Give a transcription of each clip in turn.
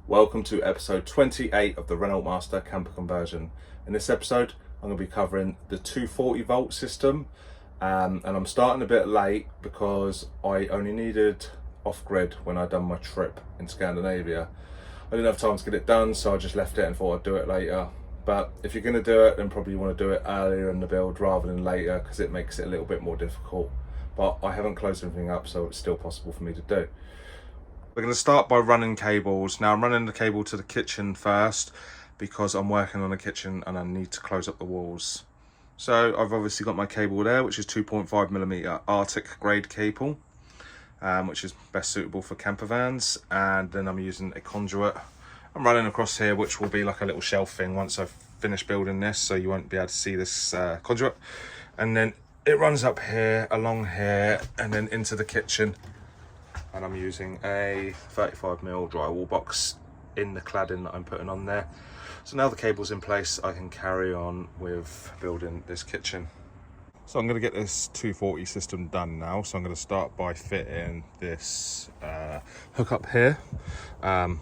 Welcome to episode 28 of the Renault Master camper conversion. In this episode, I'm going to be covering the 240 volt system, and I'm starting a bit late because I only needed off-grid when I'd done my trip in Scandinavia. I didn't have time to get it done, so I just left it and thought I'd do it later. But if you're going to do it, then probably you want to do it earlier in the build rather than later, because it makes it a little bit more difficult. But I haven't closed anything up, so it's still possible for me to do. We're going to start by running cables. Now I'm running the cable to the kitchen first because I'm working on the kitchen and I need to close up the walls. So I've obviously got my cable there, which is 2.5mm artic grade cable, which is best suitable for camper vans. And then I'm using a conduit. I'm running across here, which will be like a little shelf thing once I've finished building this, so you won't be able to see this conduit. And then it runs up here, along here, and then into the kitchen. And I'm using a 35mm drywall box in the cladding that I'm putting on there. So now the cable's in place, I can carry on with building this kitchen. So I'm going to get this 240 system done now. So I'm going to start by fitting this hookup here.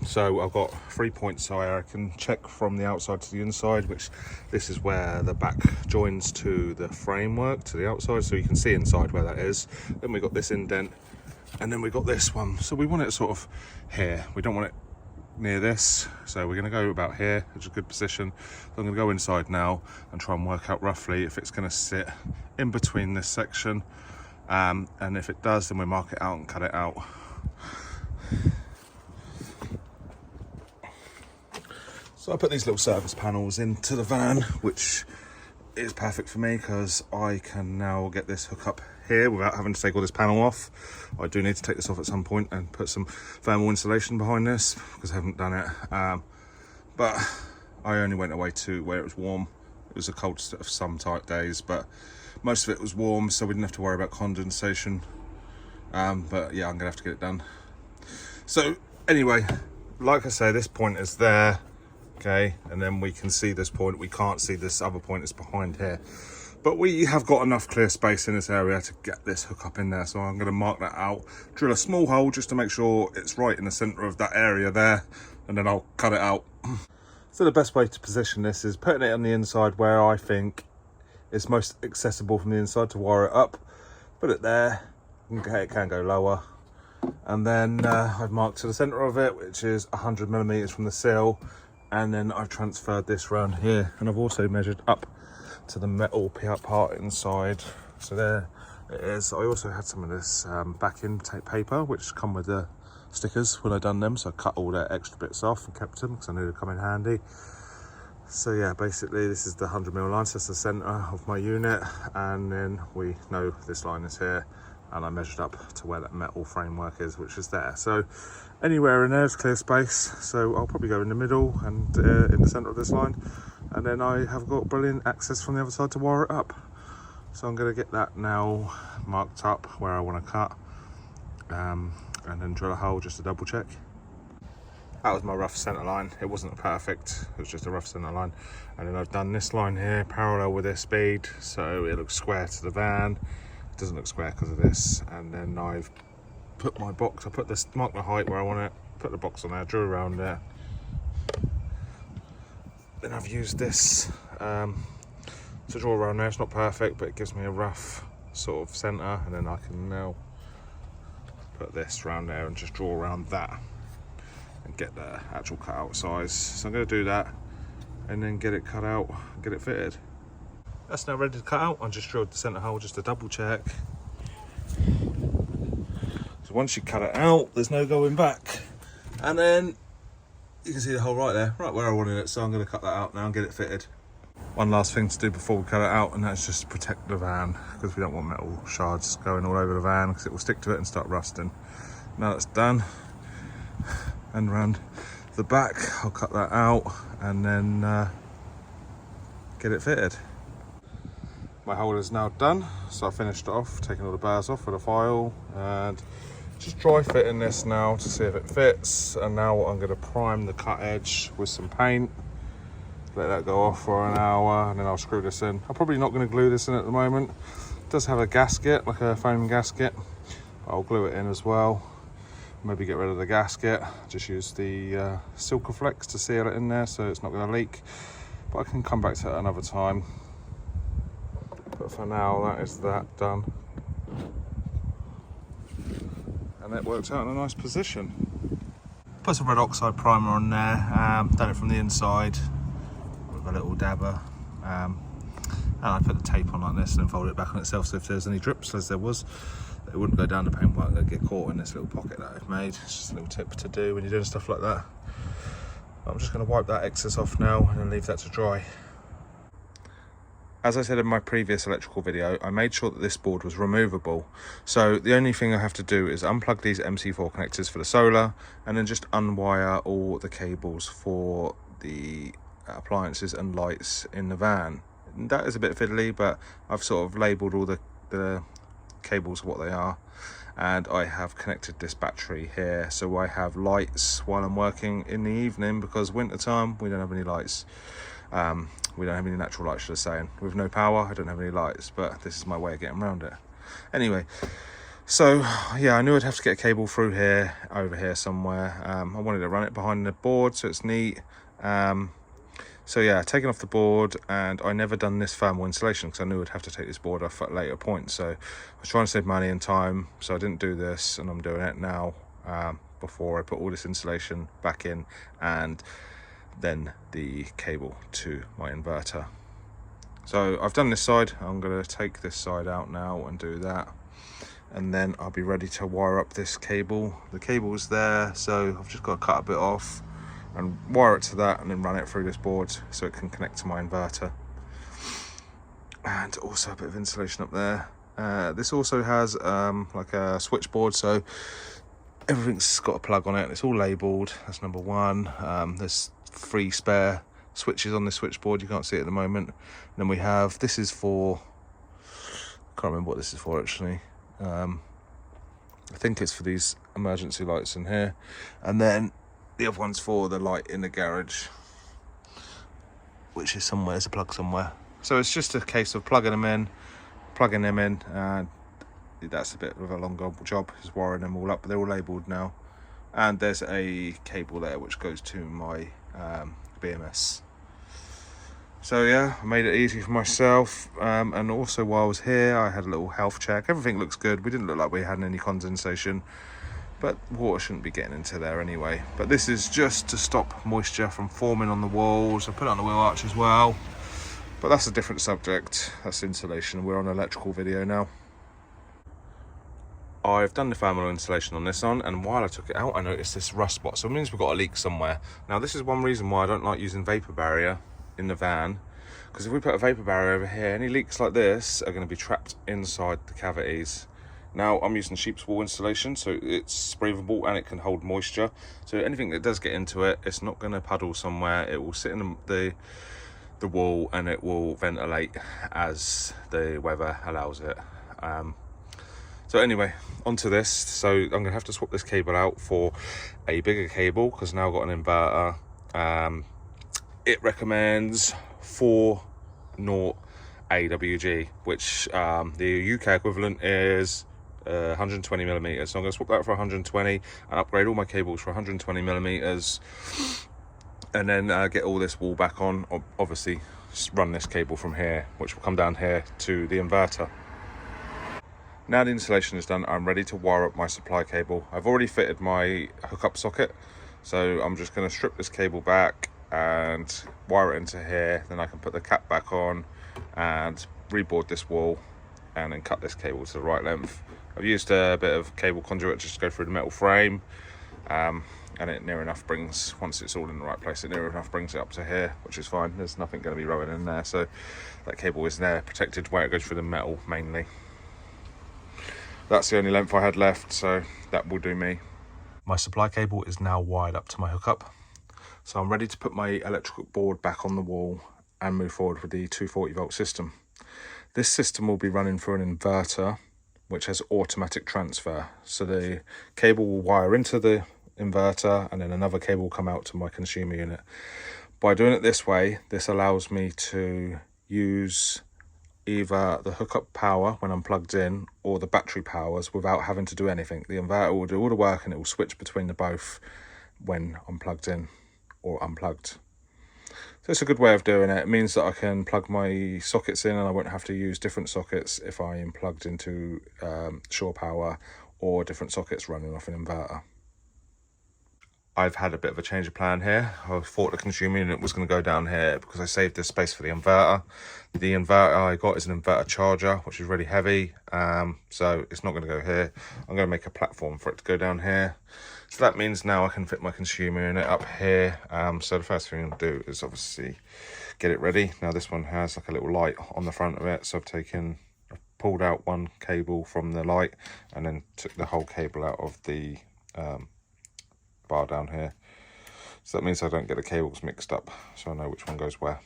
So I've got 3 points so I can check from the outside to the inside, which this is where the back joins to the framework to the outside, so you can see inside where that is. Then we got this indent. And then we got this one, so we want it sort of here. We don't want it near this, so we're going to go about here, which is a good position. So I'm going to go inside now and try and work out roughly if it's going to sit in between this section, and if it does, then we mark it out and cut it out. So I put these little service panels into the van, which is perfect for me because I can now get this hook up here without having to take all this panel off. I do need to take this off at some point and put some thermal insulation behind this because I haven't done it, but I only went away to where it was warm. It was a cold of some tight days, but most of it was warm, so we didn't have to worry about condensation. But yeah, I'm gonna have to get it done. So anyway, like I say, this point is there, okay, and then we can see this point. We can't see this other point is behind here, but we have got enough clear space in this area to get this hook up in there. So I'm going to mark that out, drill a small hole just to make sure it's right in the center of that area there, and then I'll cut it out. So the best way to position this is putting it on the inside where I think it's most accessible from the inside to wire it up. Put it there, okay, it can go lower. And then I've marked to the center of it, which is 100mm from the sill. And then I've transferred this around here, and I've also measured up to the metal part inside. So there it is. I also had some of this backing paper, which come with the stickers when I done them, so I cut all the extra bits off and kept them because I knew they'd come in handy. So yeah, basically this is the 100mm line, so that's the center of my unit, and then we know this line is here, and I measured up to where that metal framework is, which is there. So anywhere in there is clear space, so I'll probably go in the middle and in the center of this line, and then I have got brilliant access from the other side to wire it up. So I'm going to get that now marked up where I want to cut, and then drill a hole just to double check. That was my rough center line. It wasn't perfect, it was just a rough center line. And then I've done this line here parallel with this bead, so it looks square to the van. It doesn't look square because of this. And then I've put my box, I put this, mark the height where I want it, put the box on there, drew around there. Then I've used this to draw around there. It's not perfect, but it gives me a rough sort of center, and then I can now put this around there and just draw around that and get the actual cutout size. So I'm going to do that and then get it cut out, get it fitted. That's now ready to cut out. I just drilled the center hole just to double check. So once you cut it out, there's no going back, and then you can see the hole right there, right where I wanted it. So I'm going to cut that out now and get it fitted. One last thing to do before we cut it out, and that's just protect the van, because we don't want metal shards going all over the van because it will stick to it and start rusting. Now that's done, and around the back I'll cut that out and then get it fitted. My hole is now done, so I finished it off, taking all the bars off with a file and just dry fitting this now to see if it fits. And now I'm going to prime the cut edge with some paint, let that go off for an hour, and then I'll screw this in. I'm probably not going to glue this in at the moment. It does have a gasket, like a foam gasket. I'll glue it in as well. maybe get rid of the gasket, just use the Silkaflex to seal it in there so it's not going to leak, but I can come back to it another time. But for now, that is that done, and it works out in a nice position. Put some red oxide primer on there, done it from the inside with a little dabber, and I put the tape on like this and then fold it back on itself, so if there's any drips, as there was, it wouldn't go down the paintwork, they'd get caught in this little pocket that I've made. It's just a little tip to do when you're doing stuff like that. I'm just going to wipe that excess off now and then leave that to dry. As I said in my previous electrical video, I made sure that this board was removable. So the only thing I have to do is unplug these MC4 connectors for the solar and then just unwire all the cables for the appliances and lights in the van. That is a bit fiddly, but I've sort of labelled all the cables what they are, and I have connected this battery here so I have lights while I'm working in the evening, because winter time we don't have any lights. We don't have any natural lights, should I say, and with no power I don't have any lights, but this is my way of getting around it. Anyway, so yeah, I knew I'd have to get a cable through here, over here somewhere. I wanted to run it behind the board so it's neat. So yeah, taking off the board, and I never done this thermal insulation because I knew I'd have to take this board off at a later point. So I was trying to save money and time, so I didn't do this, and I'm doing it now before I put all this insulation back in and then the cable to my inverter. So I've done this side, I'm going to take this side out now and do that, and then I'll be ready to wire up this cable. The cable's there, so I've just got to cut a bit off and wire it to that and then run it through this board so it can connect to my inverter. And also a bit of insulation up there. This also has like a switchboard, so everything's got a plug on it. It's all labelled. That's number one. There's 3 spare switches on this switchboard. You can't see it at the moment. And then we have, this is for, I can't remember what this is for actually. I think it's for these emergency lights in here. And then the other one's for the light in the garage, which is somewhere, there's a plug somewhere. So it's just a case of plugging them in, and that's a bit of a longer job, just wiring them all up, but they're all labelled now. And there's a cable there which goes to my BMS. So yeah, I made it easy for myself, and also while I was here I had a little health check. Everything looks good. We didn't look like we had any condensation, but water shouldn't be getting into there anyway. But this is just to stop moisture from forming on the walls. I put it on the wheel arch as well, but that's a different subject. That's insulation. We're on an electrical video now. I've done the thermal insulation on this one, and while I took it out I noticed this rust spot, so it means we've got a leak somewhere. Now this is one reason why I don't like using vapor barrier in the van, because if we put a vapor barrier over here, any leaks like this are going to be trapped inside the cavities. Now I'm using sheep's wool insulation, so it's breathable and it can hold moisture, so anything that does get into it, it's not going to puddle somewhere. It will sit in the wool and it will ventilate as the weather allows it. So anyway, onto this. So I'm going to have to swap this cable out for a bigger cable, because now I've got an inverter. It recommends 4/0 AWG, which the UK equivalent is 120 millimeters. So I'm going to swap that for 120 and upgrade all my cables for 120 millimeters, and then get all this wool back on. Obviously run this cable from here, which will come down here to the inverter. Now the installation is done, I'm ready to wire up my supply cable. I've already fitted my hookup socket, so I'm just going to strip this cable back and wire it into here. Then I can put the cap back on and reboard this wall and then cut this cable to the right length. I've used a bit of cable conduit just to go through the metal frame, and it near enough brings, once it's all in the right place, it near enough brings it up to here, which is fine. There's nothing going to be rowing in there, so that cable is there protected where it goes through the metal mainly. That's the only length I had left, so that will do me. My supply cable is now wired up to my hookup, so I'm ready to put my electrical board back on the wall and move forward with the 240 volt system. This system will be running through an inverter which has automatic transfer, so the cable will wire into the inverter and then another cable will come out to my consumer unit. By doing it this way, this allows me to use either the hookup power when I'm plugged in or the battery powers without having to do anything. The inverter will do all the work and it will switch between the both when I'm plugged in or unplugged. So it's a good way of doing it. It means that I can plug my sockets in and I won't have to use different sockets if I am plugged into shore power or different sockets running off an inverter. I've had a bit of a change of plan here. I thought the consumer unit was going to go down here because I saved this space for the inverter. The inverter I got is an inverter charger, which is really heavy, so it's not going to go here. I'm going to make a platform for it to go down here. So that means now I can fit my consumer unit up here. So the first thing I'll do is obviously get it ready. Now this one has like a little light on the front of it, so I've pulled out one cable from the light and then took the whole cable out of the bar down here. So that means I don't get the cables mixed up, so I know which one goes where.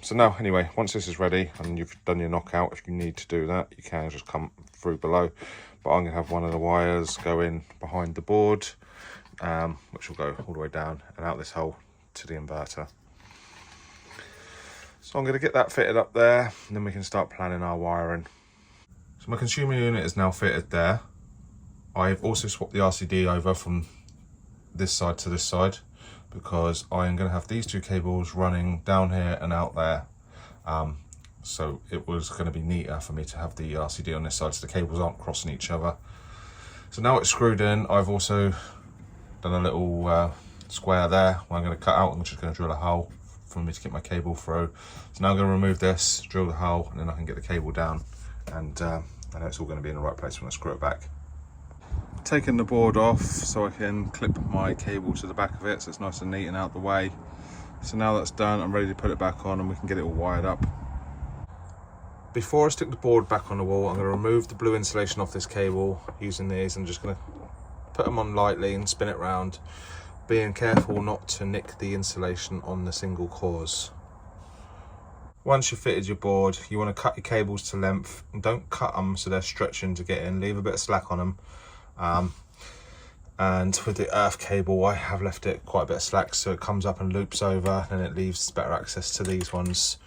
So now, anyway, once this is ready and you've done your knockout, if you need to do that, you can just come through below. But I'm going to have one of the wires go in behind the board, which will go all the way down and out this hole to the inverter. So I'm going to get that fitted up there, and then we can start planning our wiring. So my consumer unit is now fitted there. I've also swapped the RCD over from this side to this side because I am going to have these two cables running down here and out there. So it was going to be neater for me to have the RCD on this side so the cables aren't crossing each other. So now it's screwed in, I've also done a little square there where I'm going to cut out. I'm just going to drill a hole for me to get my cable through. So now I'm going to remove this, drill the hole, and then I can get the cable down, and I know it's all going to be in the right place when I screw it back. Taking the board off so I can clip my cable to the back of it so it's nice and neat and out the way. So now that's done, I'm ready to put it back on and we can get it all wired up. Before I stick the board back on the wall, I'm going to remove the blue insulation off this cable using these. I'm just going to put them on lightly and spin it round, being careful not to nick the insulation on the single cores. Once you've fitted your board, you want to cut your cables to length, and don't cut them so they're stretching to get in, leave a bit of slack on them. And with the earth cable, I have left it quite a bit of slack so it comes up and loops over, and it leaves better access to these ones.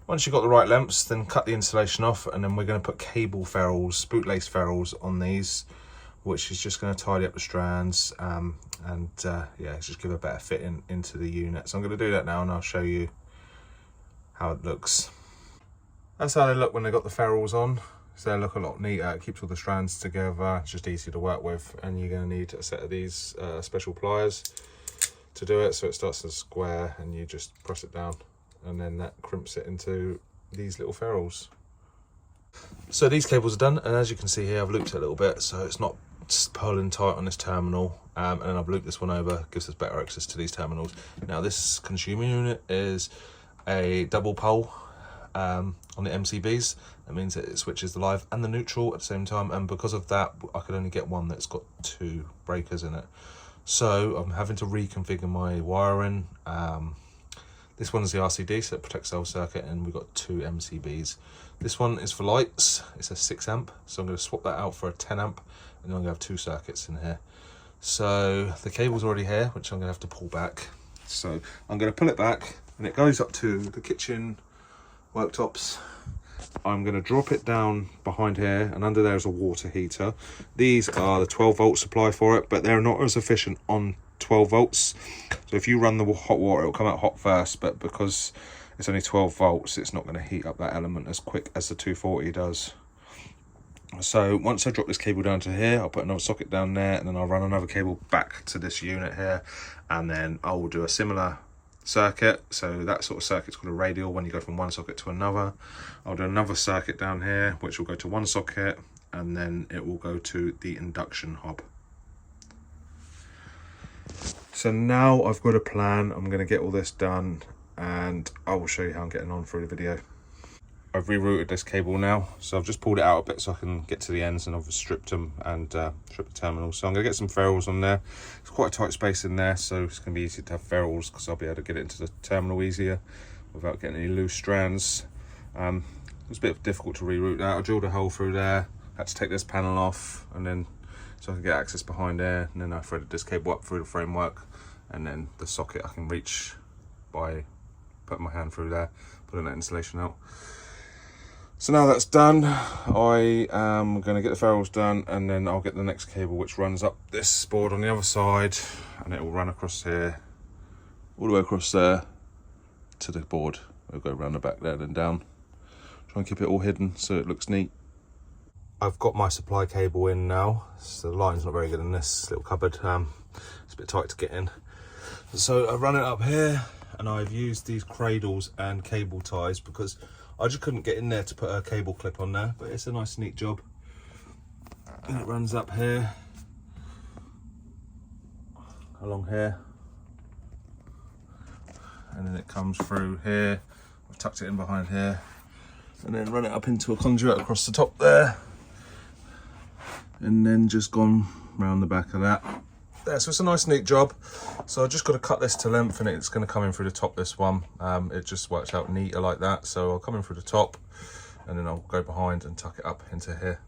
Once you've got the right lengths, then cut the insulation off, and then we're going to put cable ferrules, bootlace ferrules on these, which is just going to tidy up the strands yeah, just give a better fit into the unit. So I'm going to do that now and I'll show you how it looks. That's how they look when they got the ferrules on. So they look a lot neater, it keeps all the strands together, it's just easy to work with, and you're going to need a set of these special pliers to do it, so it starts to square and you just press it down and then that crimps it into these little ferrules. So these cables are done, and as you can see here I've looped it a little bit so it's not pulling tight on this terminal, and then I've looped this one over, gives us better access to these terminals. Now this consumer unit is a double pole on the MCBs. That means that it switches the live and the neutral at the same time, and because of that I could only get one that's got 2 breakers in it. So I'm having to reconfigure my wiring. This one is the RCD, so it protects the whole circuit, and we've got 2 MCBs. This one is for lights, it's a 6 amp, so I'm going to swap that out for a 10 amp, and then I'm going to have 2 circuits in here. So the cable's already here, which I'm going to have to pull back. So I'm going to pull it back, and it goes up to the kitchen worktops. I'm going to drop it down behind here, and under there is a water heater. These are the 12 volt supply for it, but they're not as efficient on 12 volts. So if you run the hot water, it'll come out hot first, but because it's only 12 volts, it's not going to heat up that element as quick as the 240 does. So once I drop this cable down to here, I'll put another socket down there, and then I'll run another cable back to this unit here, and then I will do a similar circuit. So that sort of circuit's called a radial, when you go from one socket to another. I'll do another circuit down here which will go to one socket, and then it will go to the induction hob. So now I've got a plan. I'm going to get all this done and I will show you how I'm getting on through the video. I've rerouted this cable now, so I've just pulled it out a bit so I can get to the ends, and I've stripped them and stripped the terminals. So I'm going to get some ferrules on there. It's quite a tight space in there, so it's going to be easy to have ferrules because I'll be able to get it into the terminal easier without getting any loose strands. It was a bit difficult to reroute that. I drilled a hole through there, had to take this panel off, and then so I can get access behind there, and then I threaded this cable up through the framework, and then the socket I can reach by putting my hand through there, pulling that insulation out. So now that's done, I am going to get the ferrules done, and then I'll get the next cable which runs up this board on the other side, and it will run across here, all the way across there to the board. It'll go around the back there and down. Try and keep it all hidden so it looks neat. I've got my supply cable in now, so the line's not very good in this little cupboard. It's a bit tight to get in. So I run it up here, and I've used these cradles and cable ties because I just couldn't get in there to put a cable clip on there, but it's a nice neat job. And it runs up here, along here, and then it comes through here. I've tucked it in behind here, and then run it up into a conduit across the top there, and then just gone round the back of that. There, so it's a nice neat job. So I just got to cut this to length, and it's going to come in through the top, this one. It just works out neater like that. So I'll come in through the top, and then I'll go behind and tuck it up into here.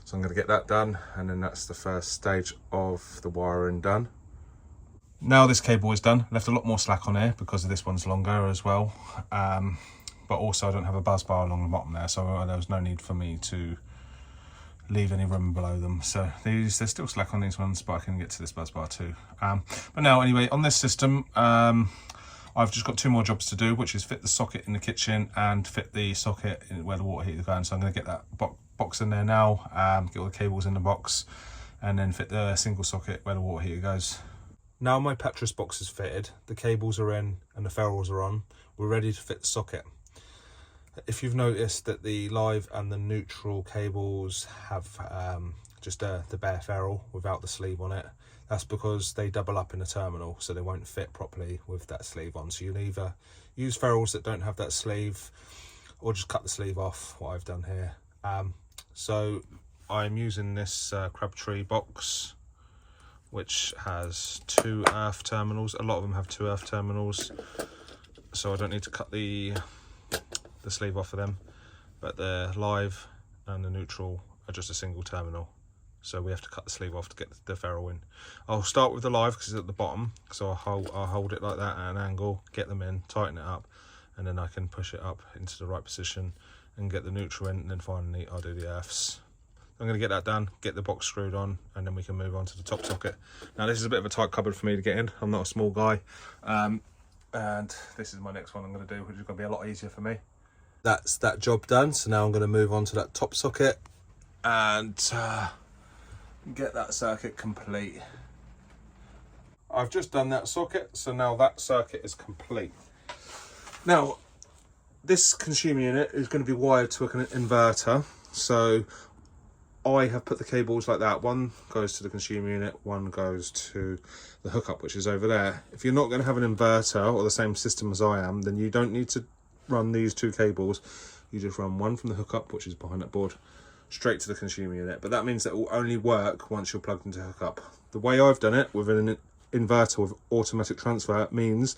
So I'm going to get that done, and then that's the first stage of the wiring done. Now this cable is done, left a lot more slack on here because this one's longer as well. But also I don't have a buzz bar along the bottom there, so there was no need for me to leave any room below them. So there's still slack on these ones, but I can get to this buzz bar too. But now anyway, on this system, I've just got two more jobs to do, which is fit the socket in the kitchen and fit the socket in where the water heater is going. So I'm going to get that box in there now, get all the cables in the box, and then fit the single socket where the water heater goes. Now my Pattress box is fitted, the cables are in and the ferrules are on, we're ready to fit the socket. If you've noticed that the live and the neutral cables have just the bare ferrule without the sleeve on it, that's because they double up in the terminal, so they won't fit properly with that sleeve on. So you'll either use ferrules that don't have that sleeve, or just cut the sleeve off, what I've done here. So I'm using this Crabtree box, which has 2 earth terminals. A lot of them have 2 earth terminals, so I don't need to cut the sleeve off of them, but the live and the neutral are just a single terminal, so we have to cut the sleeve off to get the ferrule in. I'll start with the live because it's at the bottom, so I'll hold it like that at an angle, get them in, tighten it up, and then I can push it up into the right position and get the neutral in, and then finally I'll do the earths. I'm going to get that done, get the box screwed on, and then we can move on to the top socket. Now this is a bit of a tight cupboard for me to get in. I'm not a small guy, and this is my next one I'm going to do, which is going to be a lot easier for me. That's that job done, so now I'm going to move on to that top socket and get that circuit complete. I've just done that socket, so now that circuit is complete. Now this consumer unit is going to be wired to an inverter, so I have put the cables like that. One goes to the consumer unit, one goes to the hookup, which is over there. If you're not going to have an inverter or the same system as I am, then you don't need to run these 2 cables. You just run one from the hookup, which is behind that board, straight to the consumer unit. But that means that it will only work once you're plugged into hookup. The way I've done it with an inverter with automatic transfer means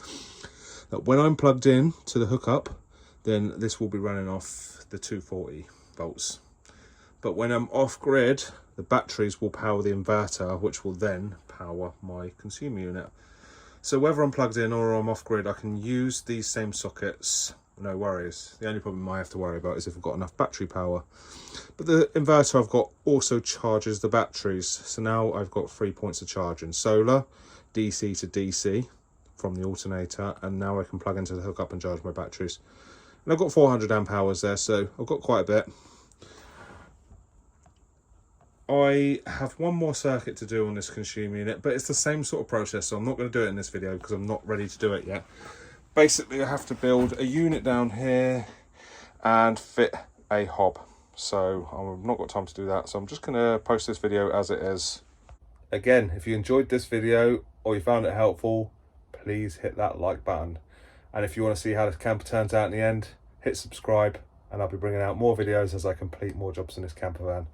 that when I'm plugged in to the hookup, then this will be running off the 240 volts. But when I'm off grid, the batteries will power the inverter, which will then power my consumer unit. So whether I'm plugged in or I'm off grid, I can use these same sockets, no worries. The only problem I have to worry about is if I've got enough battery power. But the inverter I've got also charges the batteries. So now I've got 3 points of charging: solar, DC to DC from the alternator, and now I can plug into the hookup and charge my batteries. And I've got 400 amp hours there, so I've got quite a bit. I have one more circuit to do on this consumer unit, but it's the same sort of process, so I'm not going to do it in this video because I'm not ready to do it yet. Basically, I have to build a unit down here and fit a hob. So I've not got time to do that, so I'm just going to post this video as it is. Again, if you enjoyed this video or you found it helpful, please hit that like button. And if you want to see how this camper turns out in the end, hit subscribe, and I'll be bringing out more videos as I complete more jobs in this camper van.